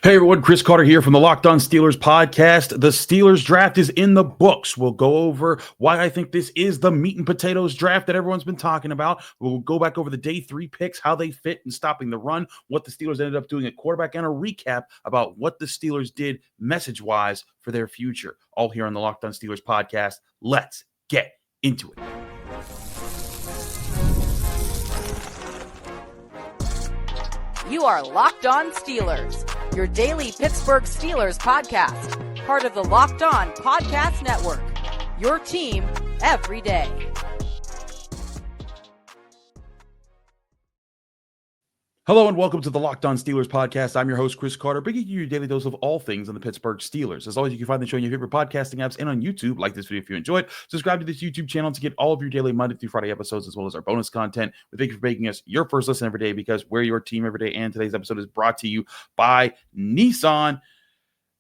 Hey everyone, Chris Carter here from the Locked On Steelers podcast. The Steelers draft is in the books. We'll go over why I think this is the meat and potatoes draft that everyone's been talking about. We'll go back over the day 3 picks, how they fit in stopping the run, what the Steelers ended up doing at quarterback, and a recap about what the Steelers did message-wise for their future. All here on the Locked On Steelers podcast. Let's get into it. You are Locked On Steelers, your daily Pittsburgh Steelers podcast, part of the Locked On Podcast Network, your team every day. Hello and welcome to the Locked On Steelers podcast. I'm your host, Chris Carter, bringing you your daily dose of all things on the Pittsburgh Steelers. As always, you can find the show in your favorite podcasting apps and on YouTube. Like this video if you enjoyed. Subscribe to this YouTube channel to get all of your daily Monday through Friday episodes, as well as our bonus content. We thank you for making us your first listen every day, because we're your team every day. And today's episode is brought to you by Nissan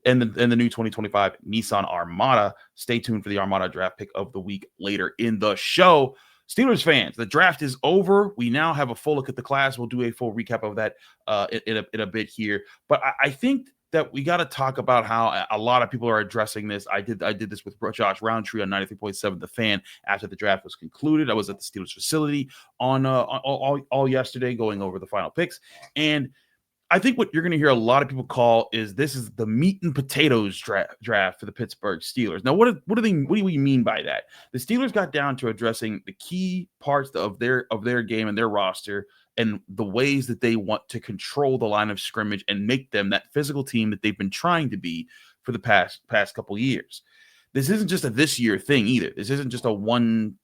and the new 2025 Nissan Armada. Stay tuned for the Armada draft pick of the week later in the show. Steelers fans, the draft is over. We now have a full look at the class. We'll do a full recap of that in a bit here. But I think that we got to talk about how a lot of people are addressing this. I did this with Josh Roundtree on 93.7 The Fan after the draft was concluded. I was at the Steelers facility on all yesterday going over the final picks. And I think what you're going to hear a lot of people call is this is the meat and potatoes draft for the Pittsburgh Steelers. Now, what do we mean by that? The Steelers got down to addressing the key parts of their game and their roster and the ways that they want to control the line of scrimmage and make them that physical team that they've been trying to be for the past couple years. This isn't just a this year thing either. This isn't just a one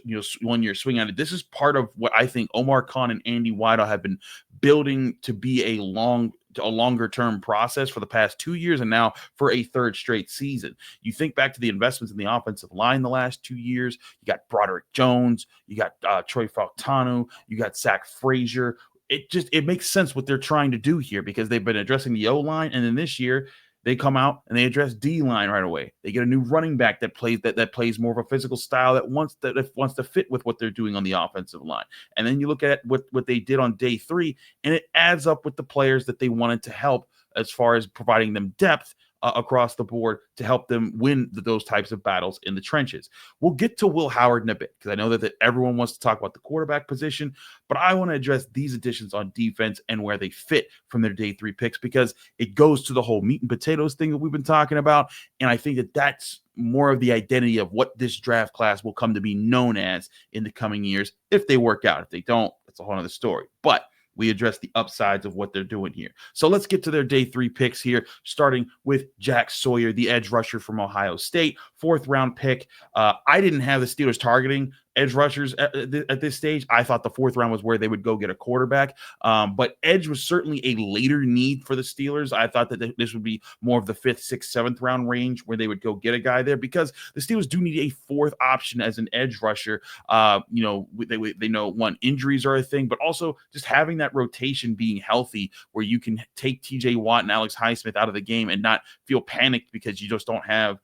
year swing at it. This is part of what I think Omar Khan and Andy Weidel have been building to be a longer term process for the past 2 years and now for a third straight season. You think back to the investments in the offensive line the last 2 years. You got Broderick Jones, you got Troy Fautanu, you got Zach Frazier. It makes sense what they're trying to do here, because they've been addressing the O-line, and then this year they come out and they address D-line right away. They get a new running back that plays more of a physical style that wants to fit with what they're doing on the offensive line. And then you look at what they did on day 3, and it adds up with the players that they wanted to help as far as providing them depth across the board to help them win those types of battles in the trenches. We'll get to Will Howard in a bit, because I know that everyone wants to talk about the quarterback position, but I want to address these additions on defense and where they fit from their day 3 picks, because it goes to the whole meat and potatoes thing that we've been talking about. And I think that that's more of the identity of what this draft class will come to be known as in the coming years, if they work out. If they don't, that's a whole other story. But we address the upsides of what they're doing here. So let's get to their day 3 picks here, starting with Jack Sawyer, the edge rusher from Ohio State, 4th round pick. I didn't have the Steelers targeting edge rushers at this stage. I thought the 4th round was where they would go get a quarterback. But edge was certainly a later need for the Steelers. I thought that this would be more of the 5th, 6th, 7th round range where they would go get a guy there, because the Steelers do need a 4th option as an edge rusher. They know, one, injuries are a thing, but also just having that rotation being healthy where you can take TJ Watt and Alex Highsmith out of the game and not feel panicked because you just don't have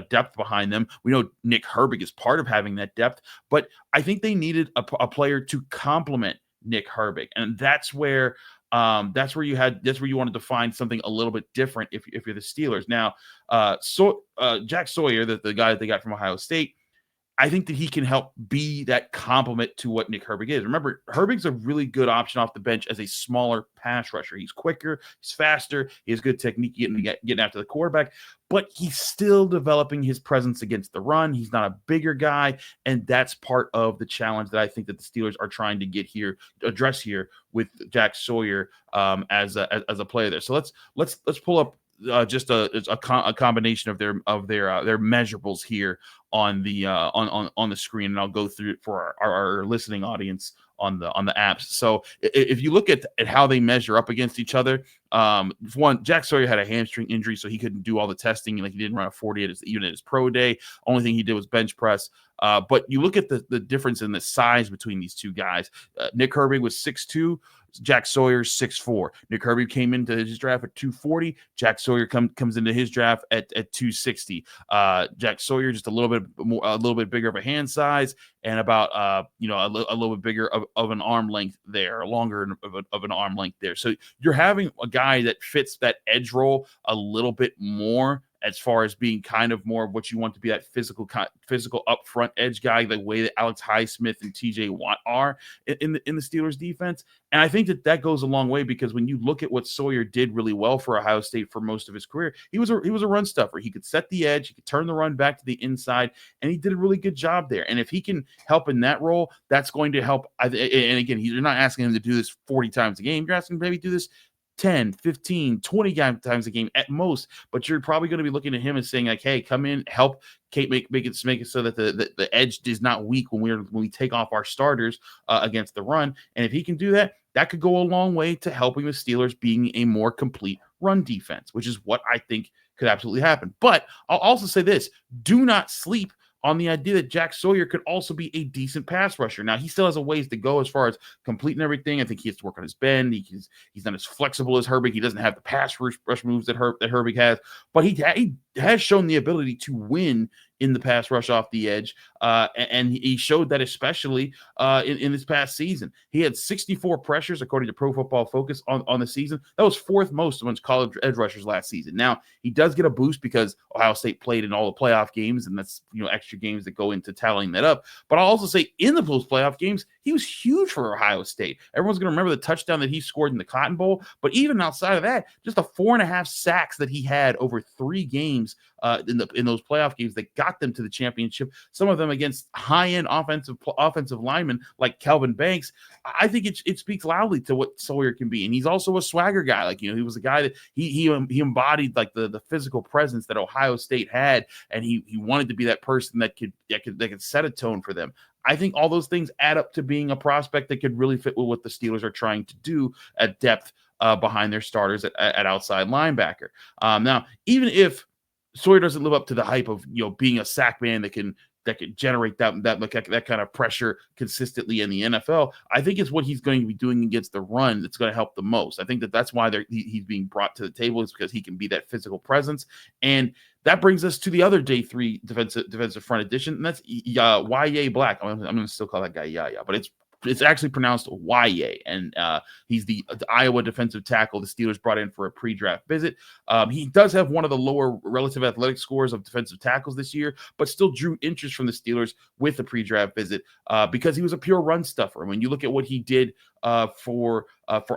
depth behind them. We know Nick Herbig is part of having that depth, but I think they needed a player to complement Nick Herbig, and that's where you wanted to find something a little bit different if you're the Steelers. Now, Jack Sawyer, the guy that they got from Ohio State, I think that he can help be that complement to what Nick Herbig is. Remember, Herbig's a really good option off the bench as a smaller pass rusher. He's quicker, he's faster, he has good technique getting after the quarterback, but he's still developing his presence against the run. He's not a bigger guy, and that's part of the challenge that I think that the Steelers are trying to address here with Jack Sawyer as a player there. So let's pull up just a combination of their measurables here on the screen, and I'll go through it for our listening audience on the apps. So if you look at how they measure up against each other, one, Jack Sawyer had a hamstring injury, so he couldn't do all the testing. Like, he didn't run a 40 even at his pro day. Only thing he did was bench press. But you look at the difference in the size between these two guys. Nick Herbig was 6'2", Jack Sawyer 6'4". Nick Herbie came into his draft at 240. Jack Sawyer comes into his draft at 260. Jack Sawyer just a little bit bigger of a hand size and about a little bit bigger of an arm length there, longer of an arm length there. So you're having a guy that fits that edge role a little bit more, as far as being kind of more of what you want to be, that physical upfront edge guy, the way that Alex Highsmith and TJ Watt are in the Steelers defense. And I think that goes a long way, because when you look at what Sawyer did really well for Ohio State for most of his career, he was a run stuffer. He could set the edge, he could turn the run back to the inside, and he did a really good job there. And if he can help in that role, that's going to help. And again, you're not asking him to do this 40 times a game. You're asking him to maybe do this 10, 15, 20 times a game at most, but you're probably going to be looking at him and saying like, hey, come in, help Kate make it so that the edge is not weak when we take off our starters against the run. And if he can do that, that could go a long way to helping the Steelers being a more complete run defense, which is what I think could absolutely happen. But I'll also say this: do not sleep on the idea that Jack Sawyer could also be a decent pass rusher. Now, he still has a ways to go as far as completing everything. I think he has to work on his bend. He's not as flexible as Herbig. He doesn't have the pass rush moves that Herbig has, but he has shown the ability to win in the pass rush off the edge, and he showed that especially in this past season. He had 64 pressures, according to Pro Football Focus, on the season. That was fourth most amongst college edge rushers last season. Now, he does get a boost because Ohio State played in all the playoff games, and that's extra games that go into tallying that up. But I'll also say in the post-playoff games, he was huge for Ohio State. Everyone's going to remember the touchdown that he scored in the Cotton Bowl, but even outside of that, just the 4.5 sacks that he had over 3 games in those playoff games that got them to the championship, some of them against high-end offensive linemen like Kelvin Banks. I think it speaks loudly to what Sawyer can be. And he's also a swagger guy. Like, he was a guy that he embodied like the physical presence that Ohio State had, and he wanted to be that person that could set a tone for them. I think all those things add up to being a prospect that could really fit with what the Steelers are trying to do at depth behind their starters at outside linebacker. Now, even if Sawyer doesn't live up to the hype of being a sack man that can generate that kind of pressure consistently in the NFL, I think it's what he's going to be doing against the run that's going to help the most. I think that's why he's being brought to the table, is because he can be that physical presence. And that brings us to the other day 3 defensive front addition, and that's Yahya Black. I'm going to still call that guy Yahya, but it's actually pronounced Yahya, and he's the Iowa defensive tackle the Steelers brought in for a pre-draft visit. He does have one of the lower relative athletic scores of defensive tackles this year, but still drew interest from the Steelers with the pre-draft visit because he was a pure run stuffer. When you look at what he did for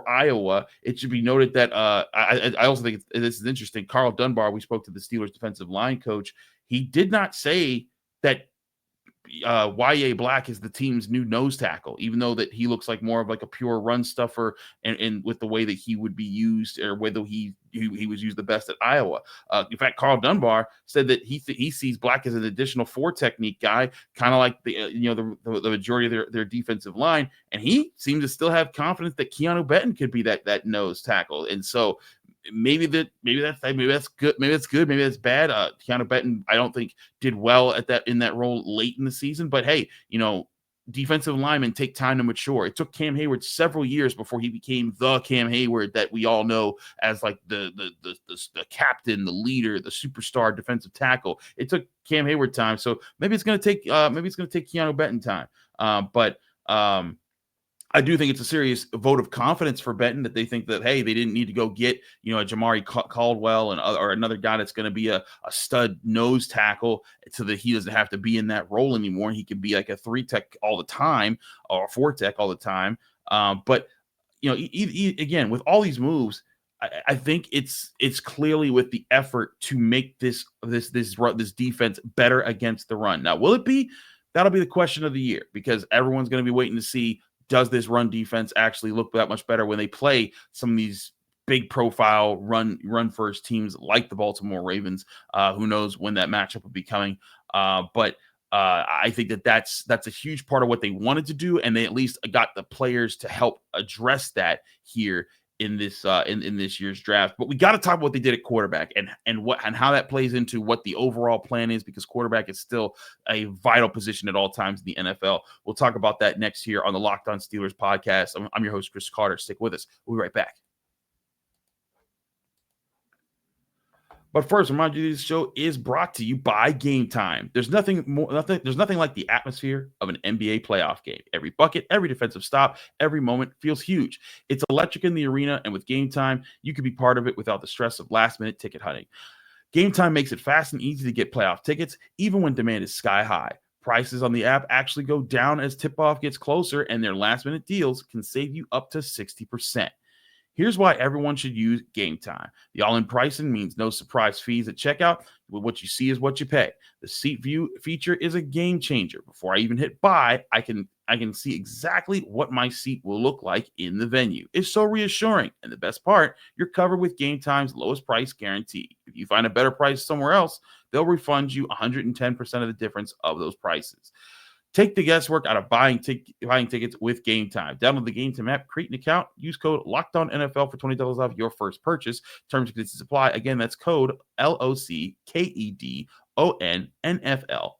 Iowa, it should be noted that I also think this is interesting. Carl Dunbar, we spoke to the Steelers defensive line coach. He did not say that Yahya Black is the team's new nose tackle, even though that he looks like more of like a pure run stuffer, and with the way that he would be used, or whether he was used the best at Iowa. In fact, Carl Dunbar said that he sees Black as an additional 4 technique guy, kind of like the majority of their defensive line, and he seemed to still have confidence that Keanu Benton could be that nose tackle. And so maybe that's good, maybe that's bad. Keanu Benton, I don't think, did well in that role late in the season, but hey, defensive linemen take time to mature. It took Cam Hayward several years before he became the Cam Hayward that we all know as like the captain, the leader, the superstar defensive tackle. It took Cam Hayward time, so maybe it's going to take Keanu Benton time. But I do think it's a serious vote of confidence for Benton that they think that, hey, they didn't need to go get, a Jamari Caldwell or another guy that's going to be a stud nose tackle, so that he doesn't have to be in that role anymore. He can be like a 3 tech all the time or a 4 tech all the time. But again, with all these moves, I think it's clearly with the effort to make this defense better against the run. Now, will it be? That'll be the question of the year, because everyone's going to be waiting to see, does this run defense actually look that much better when they play some of these big profile run first teams like the Baltimore Ravens? Who knows when that matchup will be coming? But I think that's a huge part of what they wanted to do, and they at least got the players to help address that here in this in this year's draft. But we got to talk about what they did at quarterback and how that plays into what the overall plan is, because quarterback is still a vital position at all times in the NFL. We'll talk about that next here on the Locked On Steelers podcast. I'm your host, Chris Carter. Stick with us. We'll be right back. But first, remind you, this show is brought to you by Gametime. There's nothing like the atmosphere of an NBA playoff game. Every bucket, every defensive stop, every moment feels huge. It's electric in the arena, and with Gametime, you can be part of it without the stress of last-minute ticket hunting. Gametime makes it fast and easy to get playoff tickets, even when demand is sky high. Prices on the app actually go down as tip-off gets closer, and their last-minute deals can save you up to 60%. Here's why everyone should use Gametime. The all-in pricing means no surprise fees at checkout. What you see is what you pay. The seat view feature is a game changer. Before I even hit buy, I can see exactly what my seat will look like in the venue. It's so reassuring. And the best part, you're covered with Gametime's lowest price guarantee. If you find a better price somewhere else, they'll refund you 110% of the difference of those prices. Take the guesswork out of buying tickets with Gametime. Download the Gametime app, create an account, use code LOCKEDONNFL for $20 off your first purchase. Terms and conditions apply. Again, that's code LOCKEDONNFL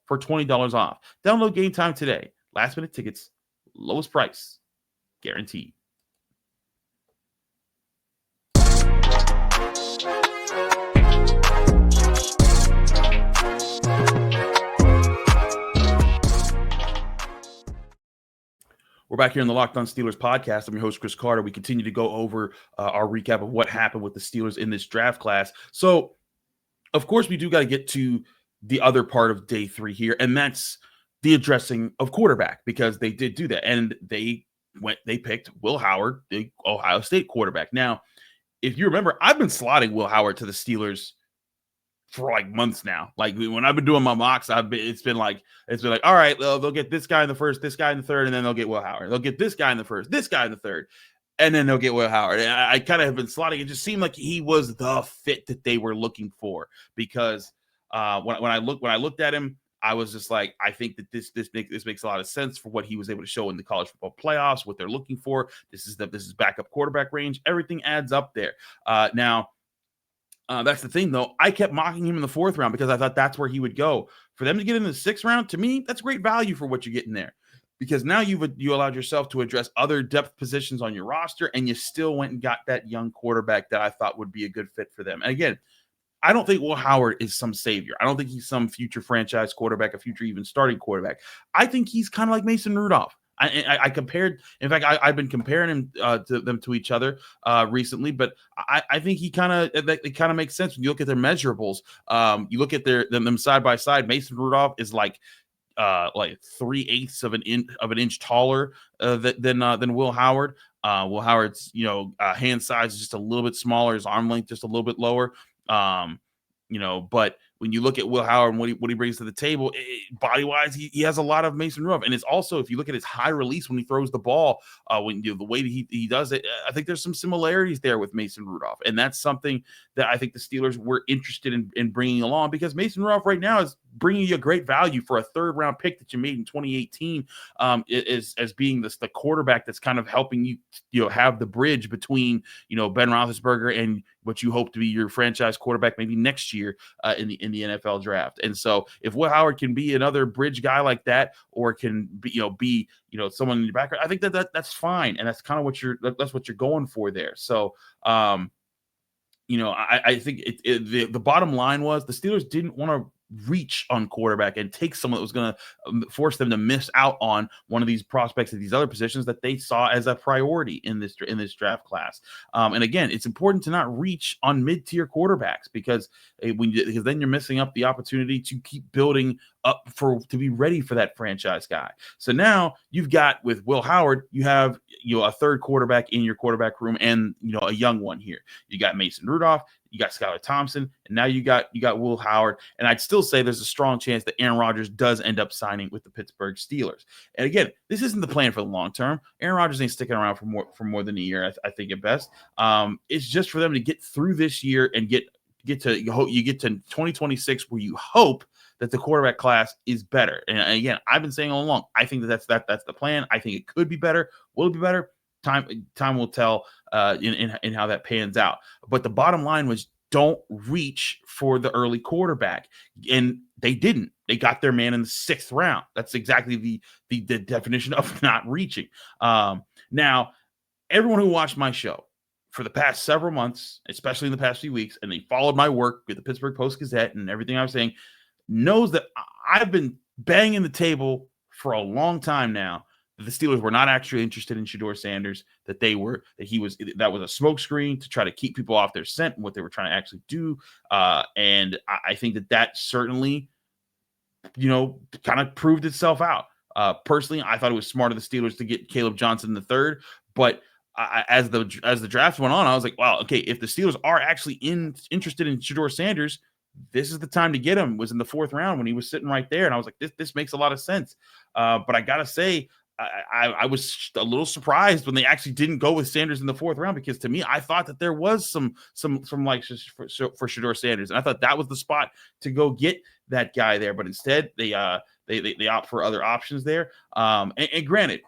for $20 off. Download Gametime today. Last minute tickets, lowest price, guaranteed. We're back here in the Locked On Steelers podcast. I'm your host, Chris Carter. We continue to go over our recap of what happened with the Steelers in this draft class. So, of course, we do got to get to the other part of day 3 here, and that's the addressing of quarterback, because they did do that. And they picked Will Howard, the Ohio State quarterback. Now, if you remember, I've been slotting Will Howard to the Steelers for like months now. Like when I've been doing my mocks, it's been like, all right, they'll get this guy in the first, this guy in the third, and then they'll get Will Howard. They'll get this guy in the first, this guy in the third, and then they'll get Will Howard. And I kind of have been slotting. It just seemed like he was the fit that they were looking for, because when I looked at him, I was just like, I think that this makes a lot of sense for what he was able to show in the college football playoffs, what they're looking for. This is backup quarterback range. Everything adds up there. That's the thing, though. I kept mocking him in the 4th round because I thought that's where he would go. For them to get in the 6th round, to me, that's great value for what you're getting there, because now you allowed yourself to address other depth positions on your roster, and you still went and got that young quarterback that I thought would be a good fit for them. And again, I don't think Will Howard is some savior. I don't think he's some future franchise quarterback, a future even starting quarterback. I think he's kind of like Mason Rudolph. I compared, in fact, I've been comparing him to each other recently, but I think it kind of makes sense when you look at their measurables. You look at them side by side. Mason Rudolph is like 3/8 of an inch taller than Will Howard. Will Howard's hand size is just a little bit smaller, his arm length just a little bit lower. But when you look at Will Howard and what he brings to the table, body-wise, he has a lot of Mason Rudolph. And it's also, if you look at his high release when he throws the ball, the way that he does it, I think there's some similarities there with Mason Rudolph. And that's something that I think the Steelers were interested in bringing along, because Mason Rudolph right now is bringing you a great value for a 3rd-round pick that you made in 2018, as being the quarterback that's kind of helping you have the bridge between Ben Roethlisberger and what you hope to be your franchise quarterback maybe next year in the NFL draft. And so if Will Howard can be another bridge guy like that, or can be someone in your background, I think that's fine, and that's kind of what you're going for there. So I think the bottom line was the Steelers didn't want to reach on quarterback and take someone that was going to force them to miss out on one of these prospects at these other positions that they saw as a priority in this draft class. And again, it's important to not reach on mid-tier quarterbacks, because then you're missing up the opportunity to keep building up to be ready for that franchise guy. So now you've got, with Will Howard, you have a 3rd quarterback in your quarterback room, and a young one here. You got Mason Rudolph, you got Skylar Thompson, and now you got Will Howard. And I'd still say there's a strong chance that Aaron Rodgers does end up signing with the Pittsburgh Steelers. And again, this isn't the plan for the long term. Aaron Rodgers ain't sticking around for more than a year, I think, at best. It's just for them to get through this year and get to 2026, where you hope that the quarterback class is better. And again, I've been saying all along, I think that's the plan. I think it could be better. Will it be better? time will tell in how that pans out. But the bottom line was, don't reach for the early quarterback, and they didn't. They got their man in the 6th round. That's exactly the definition of not reaching. Now, everyone who watched my show for the past several months, especially in the past few weeks, and they followed my work with the Pittsburgh Post-Gazette and everything I was saying, knows that I've been banging the table for a long time now that the Steelers were not actually interested in Shedeur Sanders, that that was a smokescreen to try to keep people off their scent and what they were trying to actually do. And I think that certainly, kind of proved itself out. Personally, I thought it was smart of the Steelers to get Kaleb Johnson in the 3rd, but as the draft went on, I was like, wow, okay, if the Steelers are actually interested in Shedeur Sanders, this is the time to get him. It was in the 4th round when he was sitting right there, and I was like, this makes a lot of sense. But I gotta say, I was a little surprised when they actually didn't go with Sanders in the 4th round, because to me, I thought that there was some like for Shedeur Sanders, and I thought that was the spot to go get that guy there. But instead, they opt for other options there. And granted,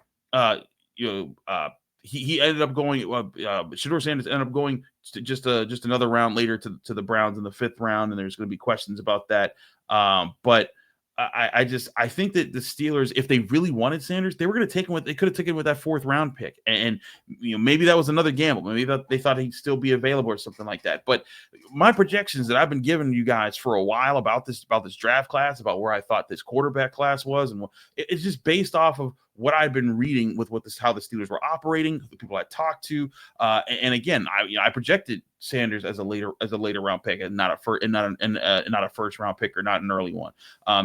he ended up going. Shedeur Sanders ended up going to just another round later to the Browns in the 5th round, and there's going to be questions about that. But I think that the Steelers, if they really wanted Sanders, they were going to take him with. They could have taken him with that 4th round pick, and maybe that was another gamble. Maybe they thought he'd still be available or something like that. But my projections that I've been giving you guys for a while about this draft class, about where I thought this quarterback class was, and it's just based off of what I've been reading with how the Steelers were operating, the people I talked to, and again, I projected Sanders as a later round pick, and not a 1st round pick, or not an early one.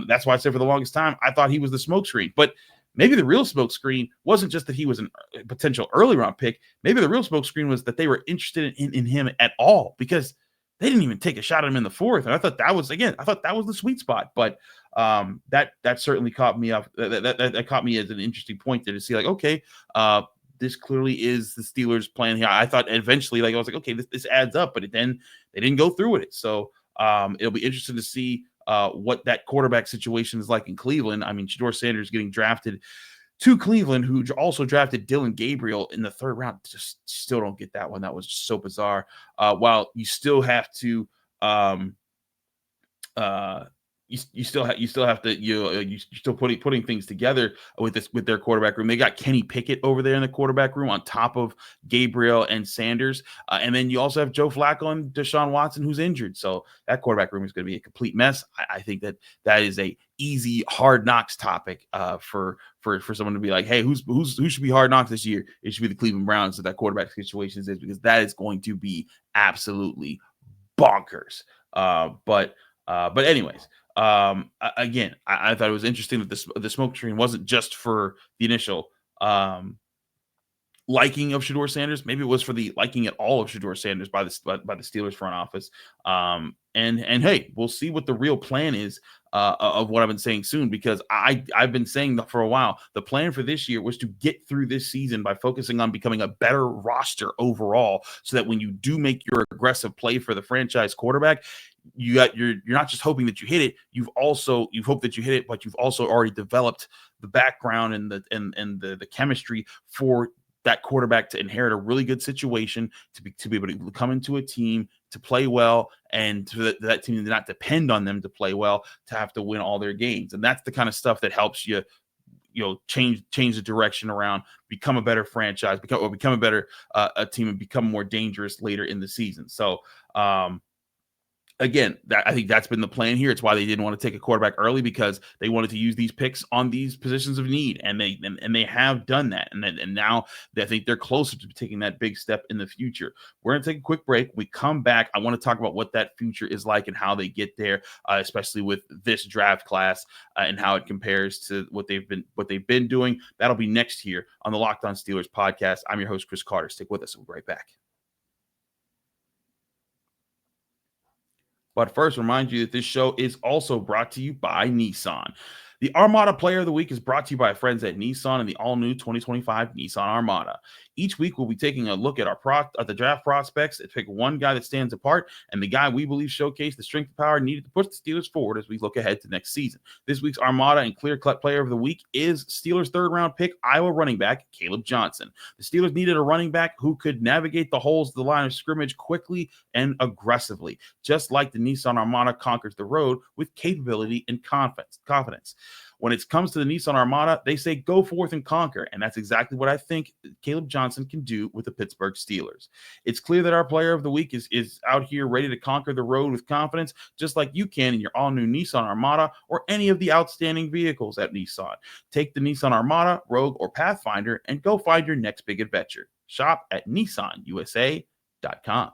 That's why I said for the longest time I thought he was the smokescreen. But maybe the real smokescreen wasn't just that he was a potential early round pick. Maybe the real smokescreen was that they were interested in him at all, because they didn't even take a shot at him in the 4th. And I thought that was the sweet spot. But that certainly caught me up. That caught me as an interesting point there to see, like, okay, this clearly is the Steelers' plan here. I thought eventually, I was like, okay, this adds up, but then they didn't go through with it. So it'll be interesting to see what that quarterback situation is like in Cleveland. I mean, Shedeur Sanders getting drafted to Cleveland, who also drafted Dylan Gabriel in the 3rd round. Just still don't get that one. That was just so bizarre. While you still have to, you still have to you're still putting things together with their quarterback room. They got Kenny Pickett over there in the quarterback room on top of Gabriel and Sanders, and then you also have Joe Flacco and Deshaun Watson, who's injured. So that quarterback room is going to be a complete mess. I think that is a easy Hard Knocks topic for someone to be like, hey, who should be Hard Knocks this year? It should be the Cleveland Browns. So that quarterback situation is, because that is going to be absolutely bonkers. But anyways. Again, I thought it was interesting that the smoke screen wasn't just for the initial liking of Shedeur Sanders. Maybe it was for the liking at all of Shedeur Sanders by the Steelers front office. And hey, we'll see what the real plan is of what I've been saying soon, because I've been saying that for a while. The plan for this year was to get through this season by focusing on becoming a better roster overall, so that when you do make your aggressive play for the franchise quarterback, you're not just hoping that you hit it. You've hoped that you hit it, but you've also already developed the background and the chemistry for that quarterback to inherit a really good situation, to be able to come into a team to play well, and to that team to not depend on them to play well to have to win all their games. And that's the kind of stuff that helps you change the direction around, become a better franchise, become a better a team, and become more dangerous later in the season. So again, I think that's been the plan here. It's why they didn't want to take a quarterback early, because they wanted to use these picks on these positions of need, and they have done that. And now I think they're closer to taking that big step in the future. We're going to take a quick break. When we come back, I want to talk about what that future is like and how they get there, especially with this draft class and how it compares to what they've been doing. That'll be next here on the Locked On Steelers podcast. I'm your host, Chris Carter. Stick with us. We'll be right back. But first, remind you that this show is also brought to you by Nissan. The Armada Player of the Week is brought to you by friends at Nissan and the all-new 2025 Nissan Armada. Each week, we'll be taking a look at the draft prospects and pick one guy that stands apart and the guy we believe showcased the strength and power needed to push the Steelers forward as we look ahead to next season. This week's Armada and clear-cut Player of the Week is Steelers' third-round pick, Iowa running back Kaleb Johnson. The Steelers needed a running back who could navigate the holes of the line of scrimmage quickly and aggressively, just like the Nissan Armada conquers the road with capability and confidence. When it comes to the Nissan Armada, they say go forth and conquer, and that's exactly what I think Kaleb Johnson can do with the Pittsburgh Steelers. It's clear that our Player of the Week is out here ready to conquer the road with confidence, just like you can in your all-new Nissan Armada or any of the outstanding vehicles at Nissan. Take the Nissan Armada, Rogue, or Pathfinder and go find your next big adventure. Shop at nissanusa.com.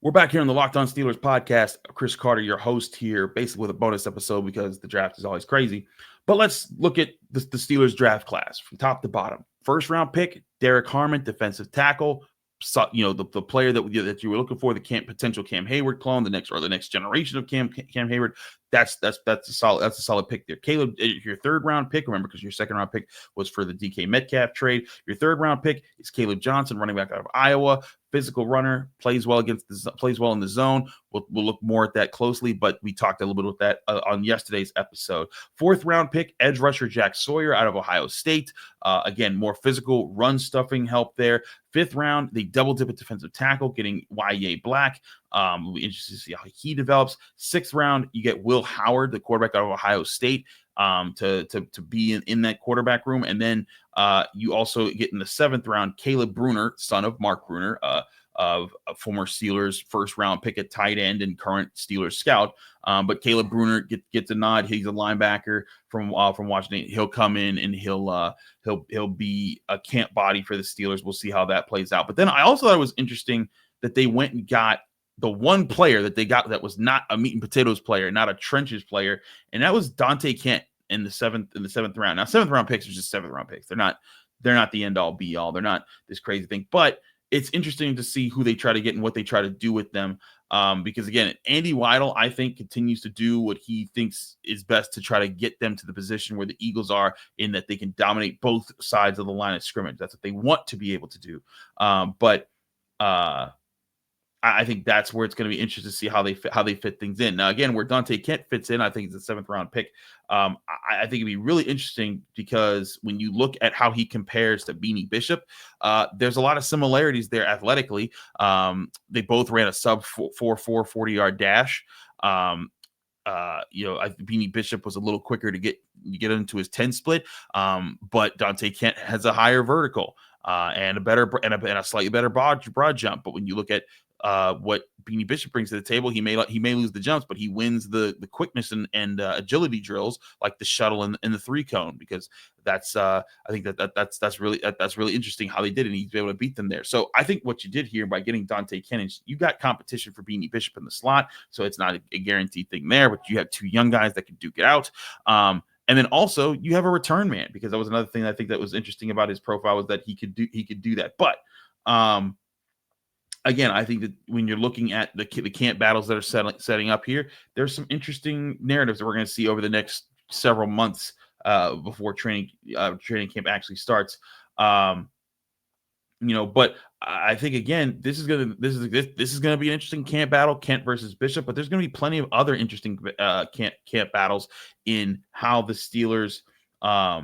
We're back here on the Locked On Steelers podcast. Chris Carter, your host here, basically with a bonus episode because the draft is always crazy. But let's look at the Steelers draft class from top to bottom. First round pick, Derrick Harmon, defensive tackle. So, the player that you were looking for, the potential Cam Hayward clone, the next generation of Cam Hayward. That's a solid pick there. Kaleb, your third round pick, remember, because your second round pick was for the DK Metcalf trade. Your third round pick is Kaleb Johnson, running back out of Iowa, physical runner, plays well in the zone. We'll look more at that closely, but we talked a little bit about that on yesterday's episode. Fourth round pick, edge rusher Jack Sawyer out of Ohio State. Again, more physical run stuffing help there. Fifth round, they double dip at defensive tackle, getting Yahya Black. We'll be interested to see how he develops. Sixth round, you get Will Howard, the quarterback out of Ohio State, to be in that quarterback room. And then you also get in the seventh round, Caleb Bruner, son of Mark Bruner, of a former Steelers first round pick at tight end and current Steelers scout. But Caleb Bruner gets a nod. He's a linebacker from Washington. He'll come in and he'll be a camp body for the Steelers. We'll see how that plays out. But then I also thought it was interesting that they went and got the one player that they got that was not a meat and potatoes player, not a trenches player, and that was Dante Kent in the seventh round. Now, seventh round picks are just seventh round picks. They're not the end all be all. They're not this crazy thing, but it's interesting to see who they try to get and what they try to do with them. Because again, Andy Weidl, I think, continues to do what he thinks is best to try to get them to the position where the Eagles are, in that they can dominate both sides of the line of scrimmage. That's what they want to be able to do. But I think that's where it's going to be interesting to see how they fit things in. Now, again, where Dante Kent fits in, I think it's a seventh round pick. I think it'd be really interesting because when you look at how he compares to Beanie Bishop, there's a lot of similarities there athletically. They both ran a sub 4.4 40-yard dash. Beanie Bishop was a little quicker to get into his 10 split, but Dante Kent has a higher vertical and a slightly better broad jump. But when you look at what Beanie Bishop brings to the table, he may lose the jumps, but he wins the quickness and agility drills like the shuttle and the three cone, because that's I think that's really interesting how they did it. And he's able to beat them there. So I think what you did here by getting Dante Kennedy, you got competition for Beanie Bishop in the slot, so it's not a guaranteed thing there, but you have two young guys that can duke it out. And then also you have a return man, because that was another thing I think that was interesting about his profile, was that he could do that. But again, I think that when you're looking at the camp battles that are setting up here, there's some interesting narratives that we're going to see over the next several months before training camp actually starts. But I think, again, this is going to be an interesting camp battle, Kent versus Bishop. But there's going to be plenty of other interesting camp battles in how the Steelers try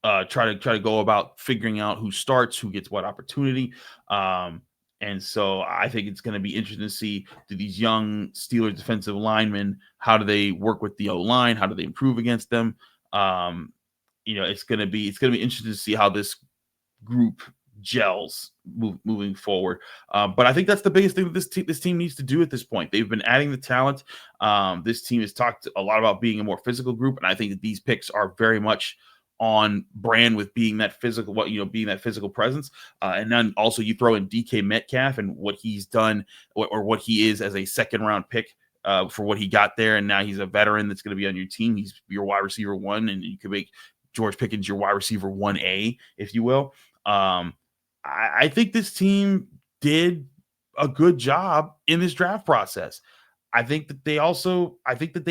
to go about figuring out who starts, who gets what opportunity. And so I think it's going to be interesting to see, do these young Steelers defensive linemen, how do they work with the O-line? How do they improve against them? It's going to be interesting to see how this group gels moving forward. But I think that's the biggest thing that this team needs to do at this point. They've been adding the talent. This team has talked a lot about being a more physical group, and I think that these picks are very much on brand with being that physical, being that physical presence. And then also you throw in DK Metcalf and what he's done, or what he is as a second round pick for what he got there. And now he's a veteran that's going to be on your team. He's your wide receiver one, and you can make George Pickens your wide receiver 1A, if you will. I think this team did a good job in this draft process. I think that they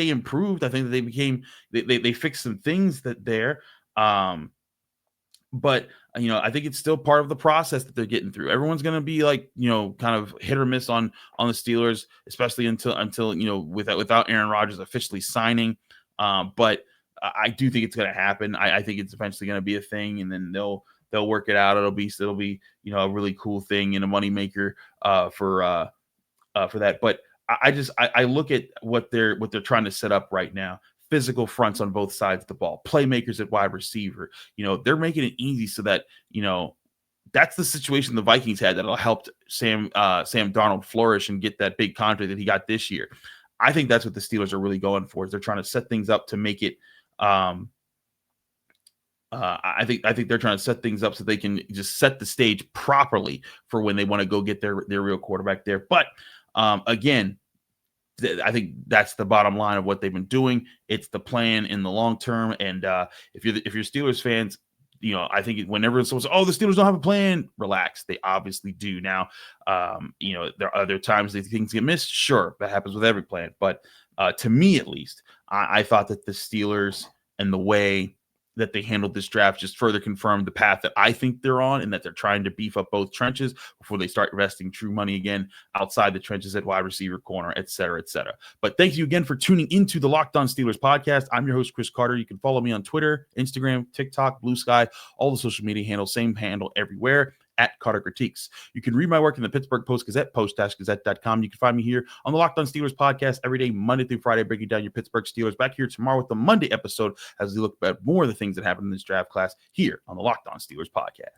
improved. I think that they fixed some things that there. But I think it's still part of the process that they're getting through. Everyone's going to be like, kind of hit or miss on the Steelers, especially until without Aaron Rodgers officially signing. But I do think it's going to happen. I think it's eventually going to be a thing, and then they'll work it out. It'll be a really cool thing and a moneymaker for that. But I look at what they're trying to set up right now. Physical fronts on both sides of the ball, playmakers at wide receiver. They're making it easy so that, that's the situation the Vikings had that'll help Sam Darnold flourish and get that big contract that he got this year. I think that's what the Steelers are really going for, is they're trying to set things up to make it I think they're trying to set things up so they can just set the stage properly for when they want to go get their real quarterback there. But again, I think that's the bottom line of what they've been doing. It's the plan in the long term. And if you're Steelers fans, I think whenever someone says, "Oh, the Steelers don't have a plan," relax. They obviously do. Now, there are other times that things get missed. Sure, that happens with every plan. But to me, at least, I thought that the Steelers and the way that they handled this draft just further confirmed the path that I think they're on, and that they're trying to beef up both trenches before they start investing true money again outside the trenches at wide receiver, corner, et cetera, et cetera. But thank you again for tuning into the Locked On Steelers podcast. I'm your host, Chris Carter. You can follow me on Twitter, Instagram, TikTok, Blue Sky, all the social media handles, same handle everywhere, at Carter Critiques. You can read my work in the Pittsburgh Post-Gazette, post-gazette.com. You can find me here on the Locked On Steelers podcast every day, Monday through Friday, breaking down your Pittsburgh Steelers. Back here tomorrow with the Monday episode as we look at more of the things that happened in this draft class here on the Locked On Steelers podcast.